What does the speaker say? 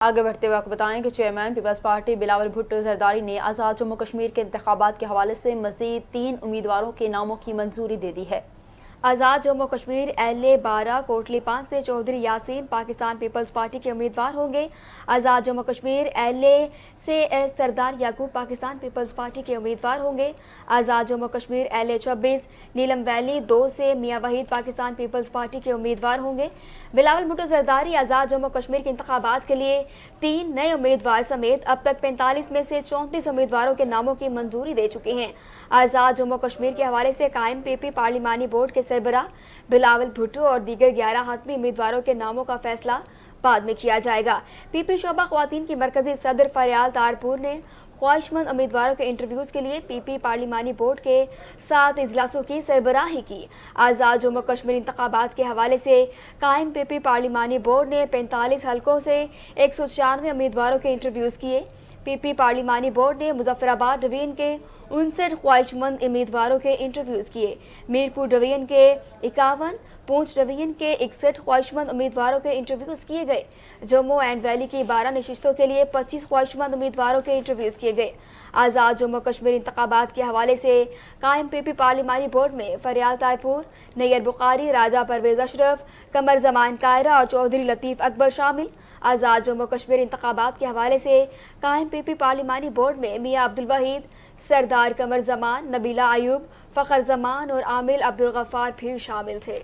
آگے بڑھتے ہوئے آپ کو بتائیں کہ chairman Peoples Party Bilawal Bhutto Zardari نے آزاد جموں کشمیر کے انتخابات کے حوالے سے مزید 3 امیدواروں کے ناموں کی منظوری دے دی ہے۔ آزاد جموں کشمیر LA 12 کوٹلی 5 سے چودھری یاسین پاکستان پیپلز پارٹی کے امیدوار ہوں گے۔ آزاد جموں کشمیر LA سے سردار یعقوب پاکستان پیپلز پارٹی کے امیدوار ہوں گے۔ آزاد جموں کشمیر LA 26 نیلم ویلی 2 سے میاں وحید پاکستان پیپلز پارٹی کے امیدوار ہوں گے۔ بلاول بھٹو زرداری آزاد جموں کشمیر کے انتخابات کے لیے 3 نئے امیدوار سمیت اب تک 45 میں سے 34 امیدواروں کے ناموں کی منظوری دے چکے ہیں۔ آزاد جموں کشمیر کے حوالے سے قائم PP پارلیمانی بورڈ کے سربراہ بلاول بھٹو اور دیگر 11 حتمی امیدواروں کے ناموں کا فیصلہ بعد میں کیا جائے گا۔ PP شعبہ خواتین کی مرکزی صدر فریال تارپور نے خواہش مند امیدواروں کے انٹرویوز کے لیے PP پارلیمانی بورڈ کے 7 اجلاسوں کی سربراہی کی۔ آزاد جموں کشمیر انتخابات کے حوالے سے قائم PP پارلیمانی بورڈ نے 45 حلقوں سے 196 امیدواروں کے انٹرویوز کیے۔ PP پارلیمانی بورڈ نے مظفرآباد ڈویژن کے 59 خواہش مند امیدواروں کے انٹرویوز کیے۔ میرپور ڈویژن کے 51، پونچھ ڈویژن کے 61 خواہش مند امیدواروں کے انٹرویوز کیے گئے۔ جموں اینڈ ویلی کی 12 نشستوں کے لیے 25 خواہش مند امیدواروں کے انٹرویوز کیے گئے۔ آزاد جموں کشمیر انتخابات کے حوالے سے قائم PP پارلیمانی بورڈ میں فریال تارپور، نیر بخاری، راجہ پرویز اشرف، قمر زمان کائرہ اور چودھری لطیف اکبر شامل۔ آزاد جموں کشمیر انتخابات کے حوالے سے قائم PP پارلیمانی بورڈ میں میاں عبدالوحید، سردار قمر زمان، نبیلہ ایوب، فخر زمان اور عامل عبدالغفار بھی شامل تھے۔